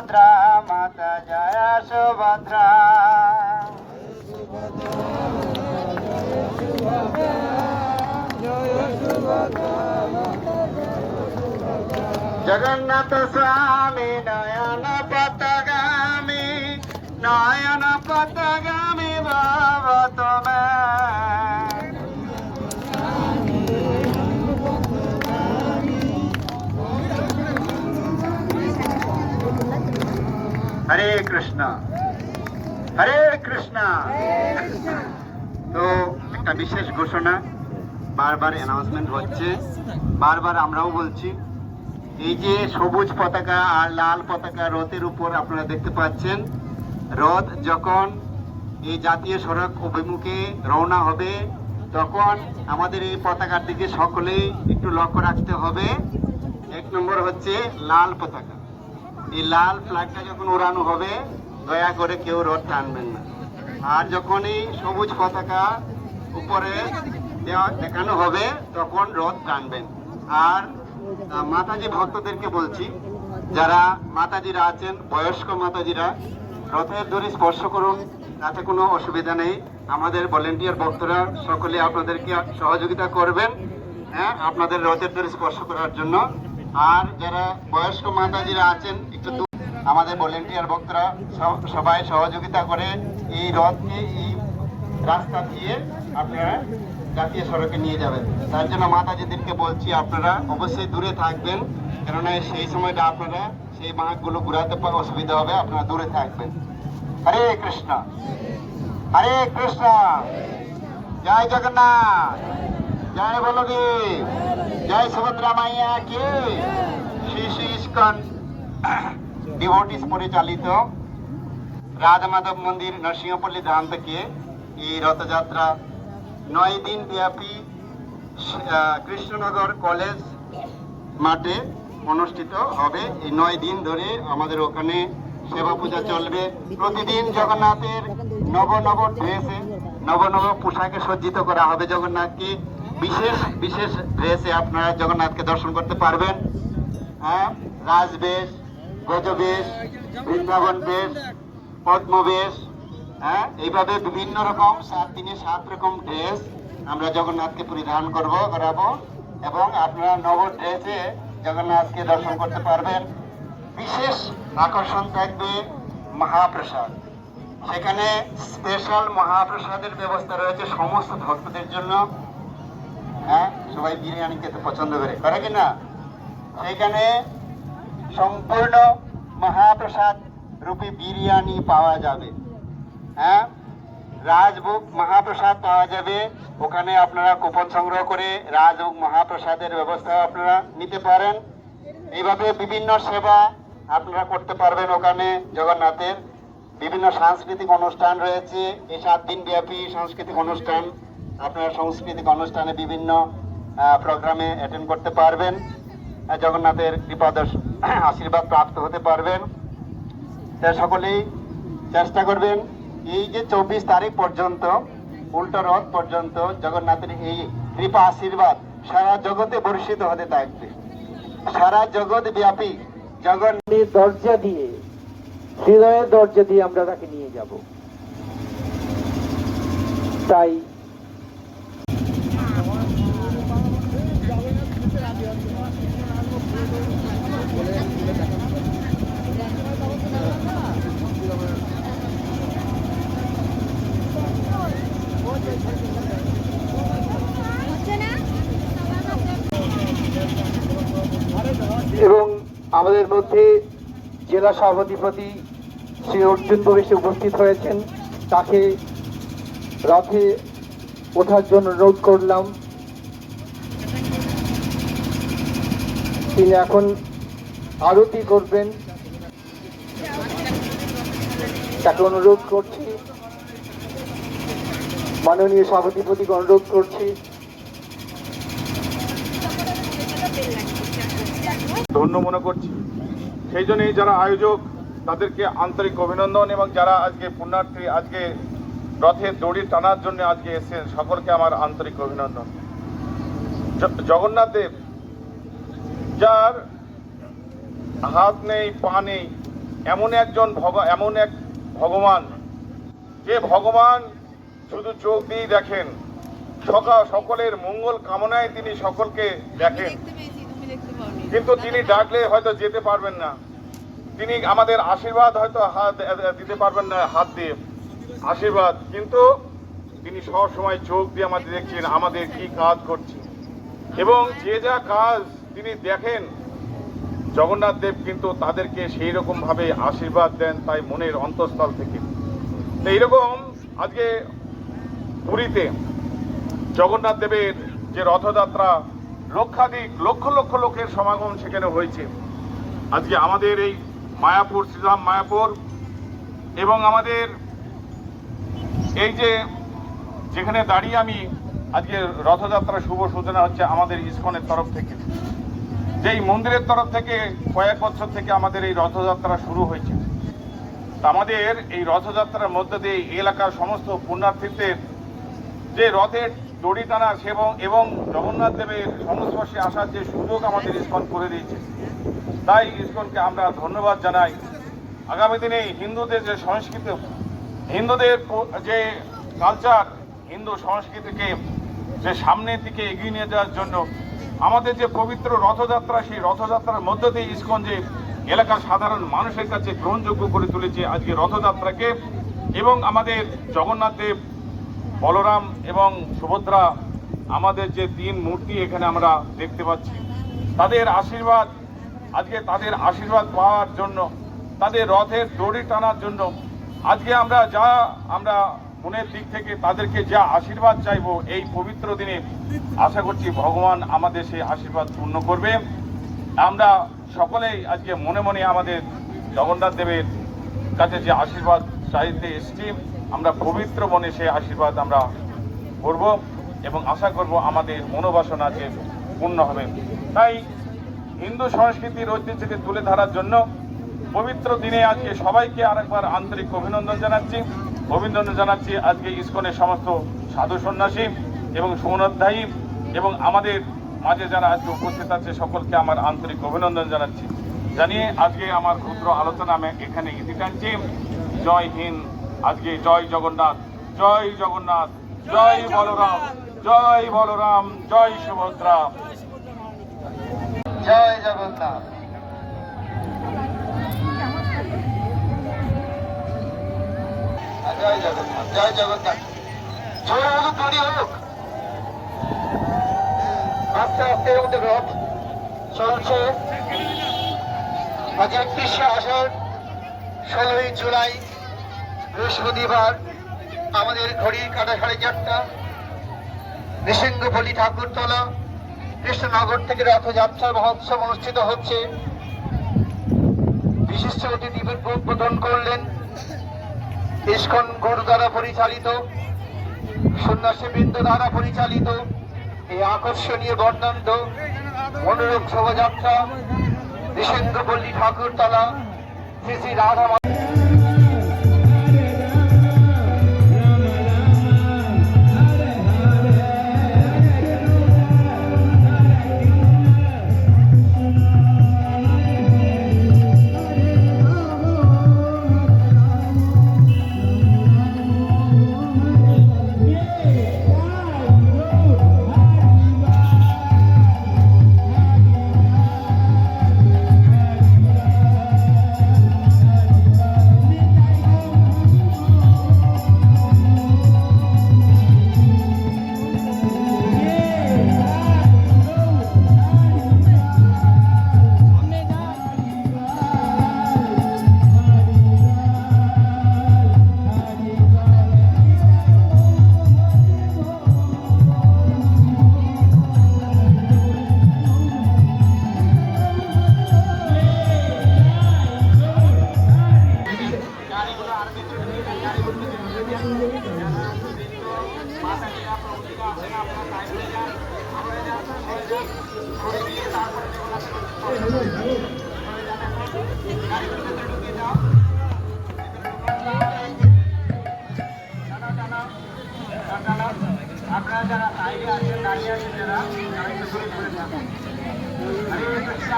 সুভদ্রা মাতা জয় সুভদ্রা। জগন্নাথ স্বামী নয়ন পথগামী, নয়ন পথগামী ভব তুমি। হরে কৃষ্ণ হরে কৃষ্ণ। তো একটা বিশেষ ঘোষণা, বারবার অ্যানাউন্সমেন্ট হচ্ছে, বারবার আমরাও বলছি। এই যে সবুজ পতাকা আর লাল পতাকা রথের উপর আপনারা দেখতে পাচ্ছেন, রথ যখন এই জাতীয় সড়ক অভিমুখে রওনা হবে তখন আমাদের এই পতাকার দিকে সকলেই একটু লক্ষ্য রাখতে হবে। এক নম্বর হচ্ছে লাল পতাকা। এই লাল ফ্ল্যাগটা যখন ওড়ানো হবে দয়া করে কেউ রথ টানবেন না। আর যখন এই সবুজ পতাকা উপরে দেখানো হবে তখন রথ টানবেন। আর মাতাজি ভক্তদেরকে বলছি, যারা মাতাজিরা আছেন, বয়স্ক মাতাজিরা, রথের দড়ি স্পর্শ করুন, তাতে কোনো অসুবিধা নেই। আমাদের ভলেন্টিয়ার ভক্তরা সকলে আপনাদেরকে সহযোগিতা করবেন, হ্যাঁ, আপনাদের রথের দড়ি স্পর্শ করার জন্য। আর যারা বয়স্ক মাতাজিরা আছেন একটু আমাদের ভলেন্টিয়ার ভক্তরা সবাই সহযোগিতা করে এই রথকে এই রাস্তা দিয়ে আপনারা জাতীয় সড়কে নিয়ে যাবেন। তার জন্য মাতাজিদেরকে বলছি আপনারা অবশ্যই দূরে থাকবেন, কেননা সেই সময়টা আপনারা সেই বাঁকগুলো ঘুরাতে অসুবিধা হবে, আপনারা দূরে থাকবেন। হরে কৃষ্ণ হরে কৃষ্ণ। জয় জগন্নাথ, জয় বলদেব, জয় সুভদ্রা মাইয়া কি। শ্রী শ্রী ইস্কন ডিভোটিস পরিচালিত রাধা মাধব মন্দির নরসিংহপল্লী ধাম থেকে এই রথযাত্রা 9 দিন ব্যাপী কৃষ্ণনগর কলেজ মাঠে অনুষ্ঠিত হবে। এই 9 দিন ধরে আমাদের ওখানে সেবা পূজা চলবে। প্রতিদিন জগন্নাথের নব নব ড্রেসে, নব নব পোশাকে সজ্জিত করা হবে জগন্নাথকে। বিশেষ বিশেষ ড্রেসে আপনারা জগন্নাথকে দর্শন করতে পারবেন। হ্যাঁ, রাজবেশ, গজবেশ, বৃন্দাবন বেশ, পদ্মবেশ, হ্যাঁ, এইভাবে বিভিন্ন রকম 7 দিনে 7 রকম ড্রেস আমরা জগন্নাথকে পরিধান করাবো এবং আপনারা নব ড্রেসে জগন্নাথকে দর্শন করতে পারবেন। বিশেষ আকর্ষণ থাকবে মহাপ্রসাদ। সেখানে স্পেশাল মহাপ্রসাদের ব্যবস্থা রয়েছে সমস্ত ভক্তদের জন্য। হ্যাঁ, সবাই বিরিয়ানি খেতে পছন্দ করে কিনা? সেখানে সম্পূর্ণ মহাপ্রসাদ রূপে বিরিয়ানি পাওয়া যাবে। হ্যাঁ, রাজভোগ মহাপ্রসাদ পাওয়া যাবে। ওখানে আপনারা কুপন সংগ্রহ করে রাজভোগ মহাপ্রসাদের ব্যবস্থা আপনারা নিতে পারেন। এইভাবে বিভিন্ন সেবা আপনারা করতে পারবেন। ওখানে জগন্নাথের বিভিন্ন সাংস্কৃতিক অনুষ্ঠান রয়েছে। এই 7 দিন ব্যাপী সাংস্কৃতিক অনুষ্ঠান, আপনারা সাংস্কৃতিক অনুষ্ঠানে বিভিন্ন প্রোগ্রামে অ্যাটেন্ড করতে পারবেন, জগন্নাথের কৃপাদর্শ আশীর্বাদ প্রাপ্ত হতে পারবেন। তাই সকলেই চেষ্টা করবেন এই যে 24 তারিখ পর্যন্ত, উল্টো রথ পর্যন্ত জগন্নাথের এই কৃপা আশীর্বাদ সারা জগতে বর্ষিত হতে থাকবে। সারা জগৎ ব্যাপী জগন্নাথের দরজা দিয়ে, হৃদয়ের দরজা দিয়ে আমরা তাকে নিয়ে যাব। তাই এবং আমাদের মধ্যে জেলা সভাধিপতি শ্রী অর্জুন প্রবেশে উপস্থিত হয়েছেন। তাকে রথে ওঠার জন্য অনুরোধ করলাম। তিনি এখন আরতি করবেন, তাকে অনুরোধ করছি। মাননীয় সভাধিপতিকে অনুরোধ করছি। ধন্য মনে করছি। সেই জন্যই যারা আয়োজক তাদেরকে আন্তরিক অভিনন্দন, এবং যারা আজকে পুণ্যার্থী আজকে রথের দড়ি টানার জন্য আজকে এসেছেন সকলকে আমার আন্তরিক অভিনন্দন। জগন্নাথ দেব, যার হাত নেই পা নেই, এমন এক ভগবান, যে ভগবান শুধু চোখ দিয়েই দেখেন, সকলের মঙ্গল কামনায় তিনি সকলকে দেখেন, কিন্তু তিনি ডাকলে হয়তো যেতে পারবেন না, তিনি আমাদের আশীর্বাদ হয়তো হাত দিতে পারবেন না, হাত দিয়ে আশীর্বাদ, কিন্তু তিনি সবসময় চোখ দিয়ে আমাদের দেখছেন আমাদের কি কাজ করছি, এবং যে যা কাজ তিনি দেখেন জগন্নাথ দেব কিন্তু তাদেরকে সেই রকম ভাবে আশীর্বাদ দেন, তাই মনের অন্তঃস্থল থেকে। তো এইরকম আজকে পুরীতে জগন্নাথ দেবের যে রথযাত্রা, লক্ষ লক্ষ লোকের সমাগম সেখানে হয়েছে। আজকে আমাদের এই মায়াপুর, শ্রীধাম মায়াপুর, এবং আমাদের এই যে যেখানে দাঁড়িয়ে আমি আজকে রথযাত্রা শুভ সূচনা হচ্ছে আমাদের ইসকনের তরফ থেকে, যেই মন্দিরের তরফ থেকে কয়েক বছর থেকে আমাদের এই রথযাত্রা শুরু হয়েছে। আমাদের এই রথযাত্রার মধ্যে দিয়ে এলাকার সমস্ত পুণ্যার্থীদের যে রথের দড়ি টানা এবং জগন্নাথ দেবের সংস্পর্শে আসার যে সুযোগ আমাদের ইসকন করে দিয়েছে, তাই ইসকনকে আমরা ধন্যবাদ জানাই। আগামী দিনে হিন্দুদের যে সংস্কৃতি, হিন্দুদের যে কালচার, হিন্দু সংস্কৃতিকে যে সামনের দিকে এগিয়ে নিয়ে যাওয়ার জন্য আমাদের যে পবিত্র রথযাত্রা, সেই রথযাত্রার মধ্য দিয়ে ইসকন যে এলাকার সাধারণ মানুষের কাছে গ্রহণযোগ্য করে তুলেছে আজকে রথযাত্রাকে, এবং আমাদের জগন্নাথ দেব, বলরাম এবং সুভদ্রা, আমাদের যে তিন মূর্তি এখানে আমরা দেখতে পাচ্ছি, তাদের আশীর্বাদ, আজকে তাদের আশীর্বাদ পাওয়ার জন্য, তাদের রথের দড়ি টানার জন্য আজকে আমরা মনের দিক থেকে তাদেরকে যা আশীর্বাদ চাইবো এই পবিত্র দিনে, আশা করছি ভগবান আমাদের সেই আশীর্বাদ পূর্ণ করবে। আমরা সকলেই আজকে মনে মনে আমাদের জগন্নাথ দেবের কাছে যে আশীর্বাদ চাইতে এসেছি, আমরা পবিত্র মনে সেই আশীর্বাদ আমরা করব এবং আশা করব আমাদের মনোবাসনা যে পূর্ণ হবে। তাই হিন্দু সংস্কৃতির ঐতিহ্যকে তুলে ধরার জন্য পবিত্র দিনে আজকে সবাইকে আরেকবার আন্তরিক অভিনন্দন জানাচ্ছি। আজকে ইসকনের সমস্ত সাধু সন্ন্যাসী এবং সুমনোধ্যায়ী এবং আমাদের মাঝে যারা আজকে উপস্থিত আছে সকলকে আমার আন্তরিক অভিনন্দন জানিয়ে আজকে আমার ক্ষুদ্র আলোচনা আমি এখানে ইতি টানছি। জয় হিন্দ। আজকে জয় জগন্নাথ, জয় জগন্নাথ, জয় বলরাম, জয় বলরাম, জয় সুভদ্রা, জয় জগন্নাথ। জয় জগন্নাথ, জয় জগন্নাথ। জোরে হোক, তৈরি হোক। আস্তে আস্তে আমাদের রথ চলছে। আজ 31শে আষাঢ়, 16ই জুলাই, বৃহস্পতিবার। আমাদের ঘড়ির কাঁটা 4:30। নৃসিংহপল্লী ঠাকুরতলা কৃষ্ণনগর থেকে রথযাত্রা মহোৎসব অনুষ্ঠিত হচ্ছে। বিশিষ্ট অতিথিদের উদ্বোধন করলেন ইসকন গুরু দ্বারা পরিচালিত, সন্ন্যাসীবৃন্দ দ্বারা পরিচালিত এই আকর্ষণীয় বর্ণাঢ্য মনোরম শোভাযাত্রা নৃসিংহপল্লী ঠাকুরতলা শ্রী শ্রী রাধা। আপনারা যারা বাইরে আছেন, দাঁড়িয়ে আছেন, যারা একটু দূরে দূরে থাকেন। হরে কৃষ্ণ।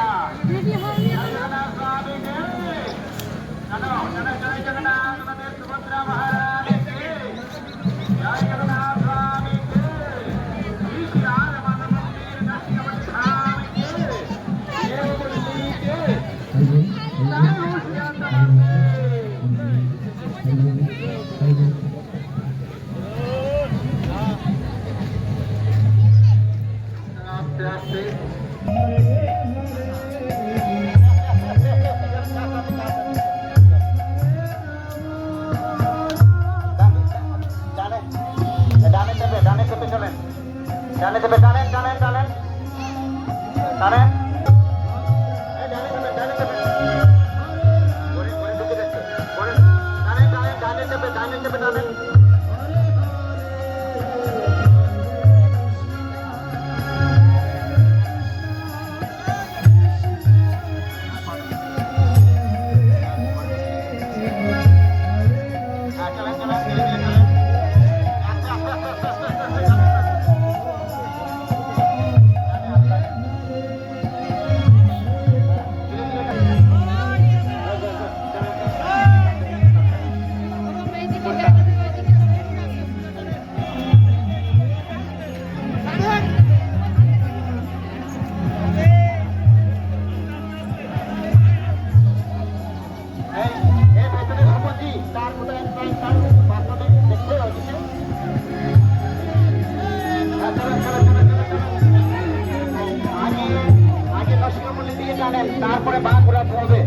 তারপরে পা ঘোরাতে হবে।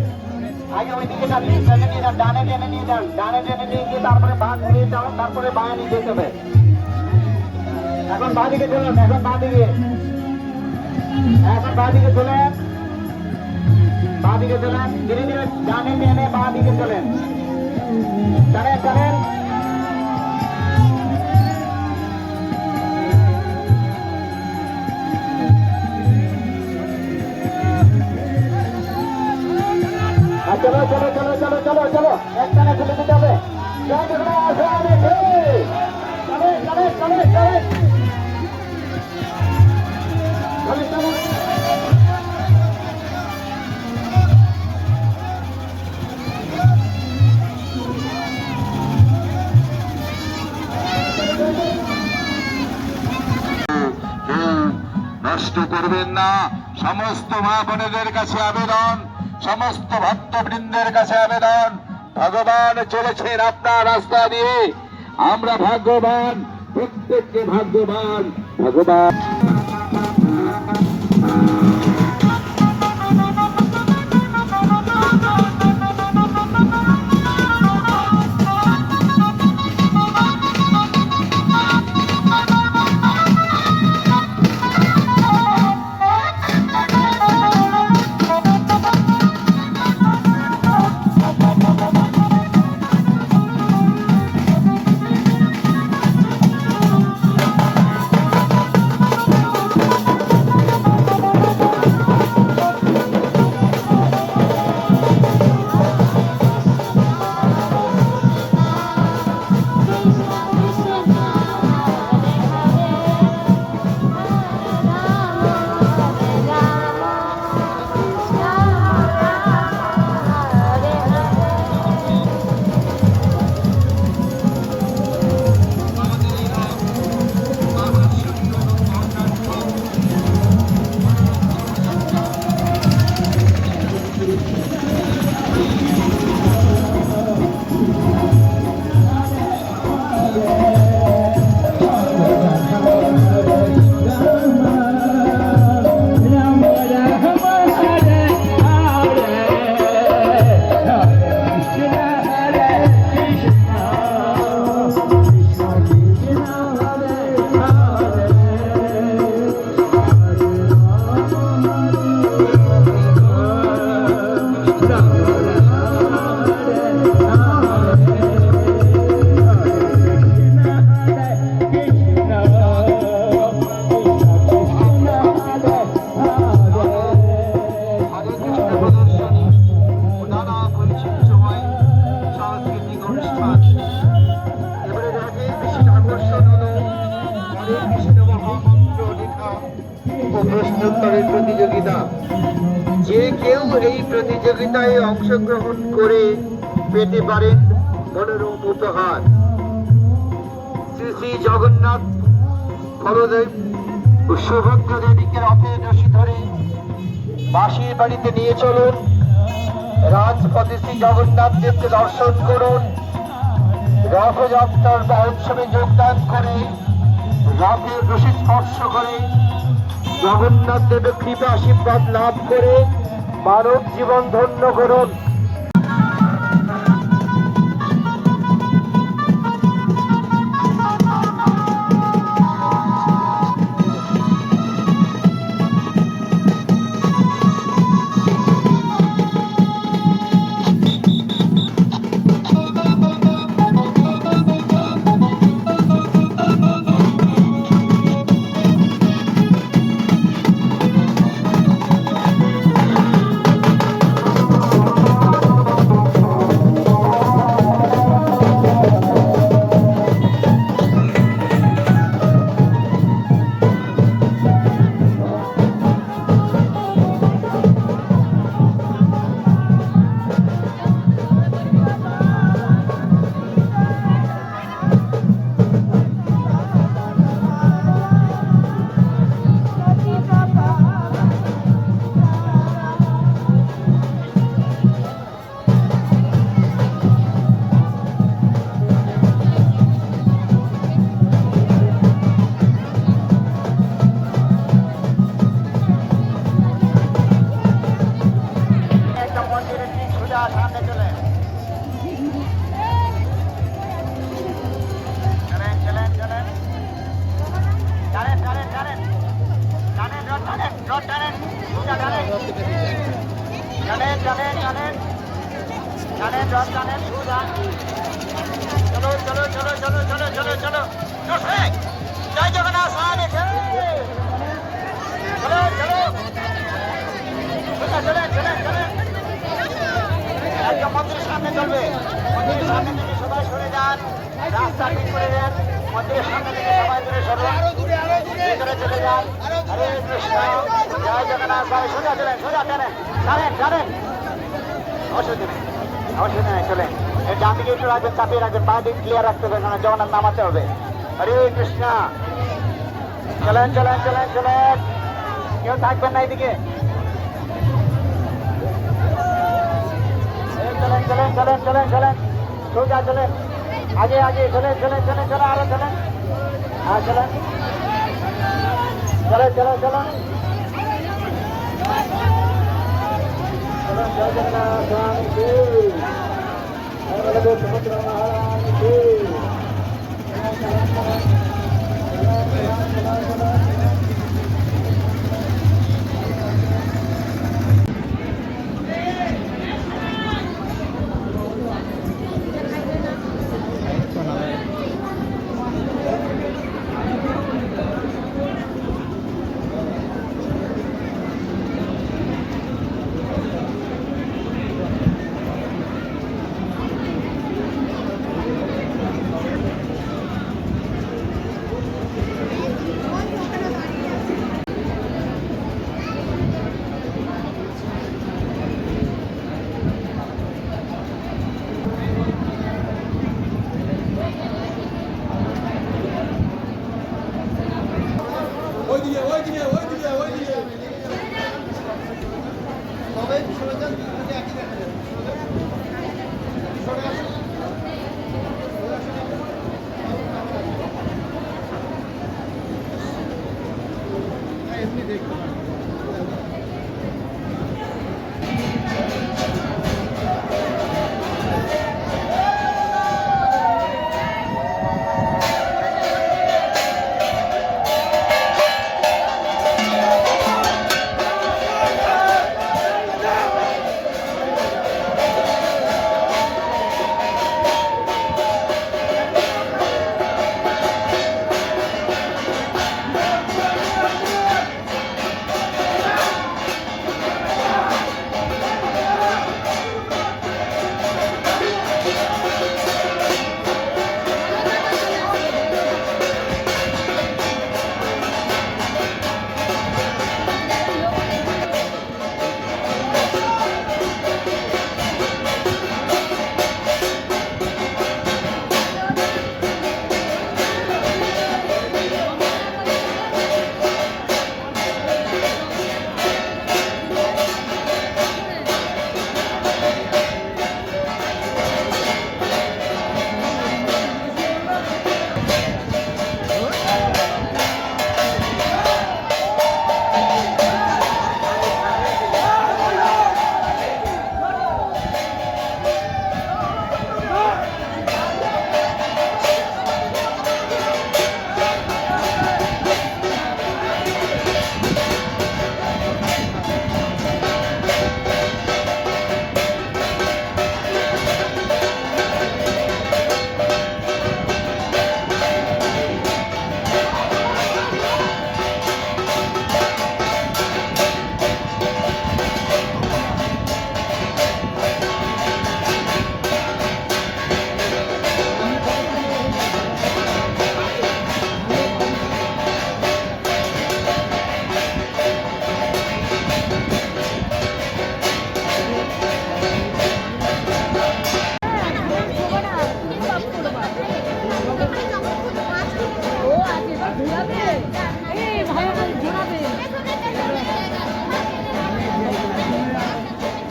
আগে ওই দিকে টেনে নিয়ে যান, ডানে টেনে নিয়ে যান, ডানে টেনে নিয়ে গিয়ে তারপরে পা ঘুরিয়ে যান, তারপরে বাঁ নিয়ে যেতে হবে। এখন বাঁ দিকে চলুন, এখন বাঁ দিকে, এখন বাঁ দিকে চলেন, বাঁ দিকে চলেন, ধীরে ধীরে ডানে টেনে বাঁ দিকে চলেন, চলেন চলেন। চলো চলো চলো চলো চলো চলো, একখানে চলে যেতে হবে। নষ্ট করবেন না। সমস্ত মা বোনেদের কাছে আবেদন, সমস্ত ভক্তবৃন্দের কাছে আবেদন, ভগবান চলেছেন আপনার রাস্তা দিয়ে। আমরা ভাগ্যবান, প্রত্যেককে ভাগ্যবান ভগবান। প্রশ্নোত্তরের প্রতিযোগিতা। যে কেউ এই প্রতিযোগিতায় অংশগ্রহণ করে পেতে পারেন মনোরম উপহার। শ্রী শ্রী জগন্নাথ বলদেব ও সুভদ্রা দেবীকে রথের রশি ধরে বাঁশির বাড়িতে নিয়ে চলুন। রাজপথে শ্রী জগন্নাথ দেবকে দর্শন করুন। রথযাত্রার মহোৎসবে যোগদান করে রথের রশি স্পর্শ করে জগন্নাথ দেবের কৃপা আশীর্বাদ লাভ করে মানব জীবন ধন্য করুন। জয় জগন্নাথ মন্দিরের সামনে চলবে। মন্দিরের সামনে থেকে সবাই সরে যান, রাস্তা ঠিক করে দেন। মন্দিরের সামনে থেকে সবাই দূরে সরুন, ভিতরে চলে যান। হরে কৃষ্ণ, জয় জগন্নাথ। সবাই সোজা চলেন, সোজা টানেন, টানেন টানেন, অসুবিধা নেই, অসুবিধা নেই, চলেন। এই ডান দিকে একটু রাখবেন, চাপিয়ে রাখবেন, পা দিক ক্লিয়ার রাখতে হবে, কারণ জগন্নাথ নামাতে হবে। হরে কৃষ্ণ, চলেন চলেন চলেন চলেন, কেউ থাকবেন না এইদিকে। চলেন চলেন চলেন চলেন চলেন, সোজা চলেন, আগে আগে চলেন চলেন চলেন চলেন, আরো চলেন, হ্যাঁ চলেন চলেন চলেন চলেন। জয় জগন্নাথ স্বামী কি, সুভদ্রা মহারাজ কি।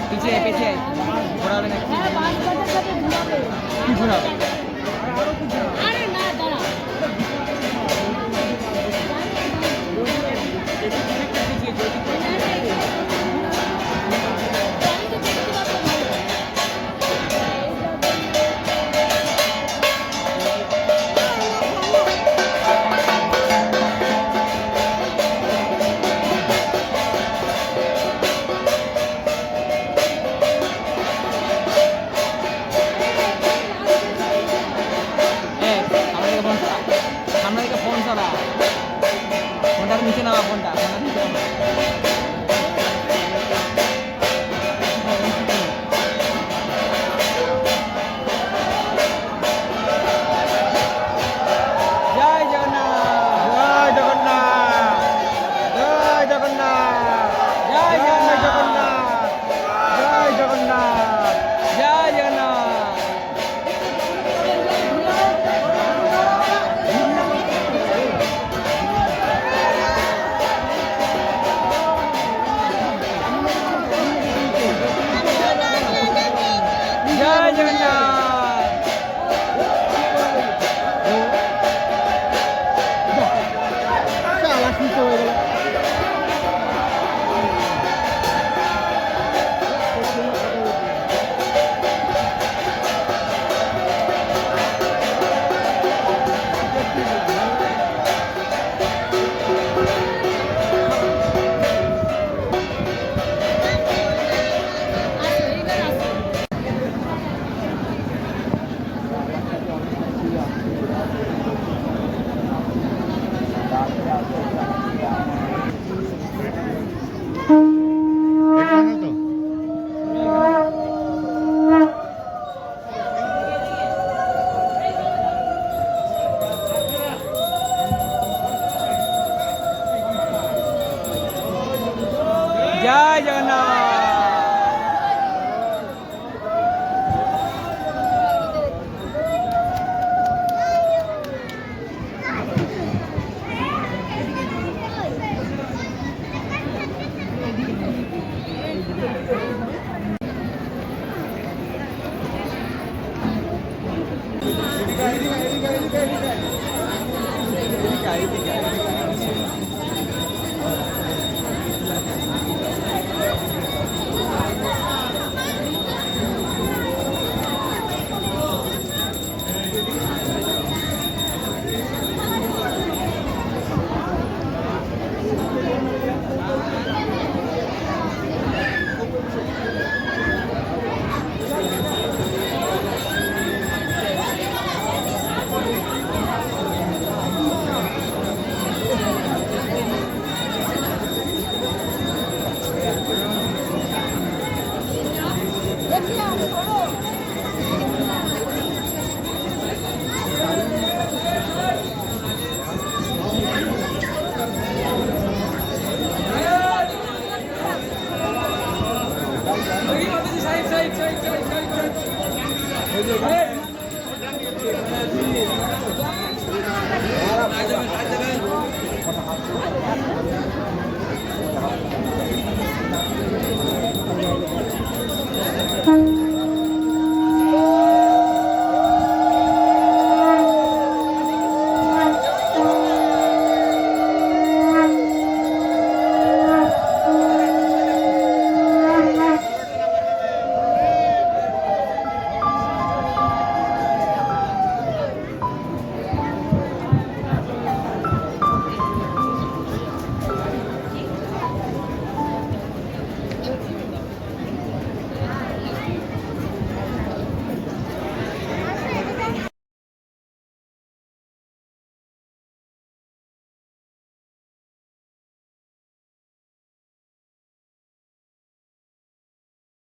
পিছিয়ে পিছিয়ে ঘোরাবে না কি ঘোরাবে সামনে দিকে ফোন চালা ফোনটার নিচে নামা ফোনটা নিচে নামা জয় জগন্নাথ জয় জগন্নাথ জয় জগন্নাথ জয় জগন্নাথ জয় জগন্নাথ জয় জগন্নাথ জয় জগন্নাথ জয় জগন্নাথ Thank you.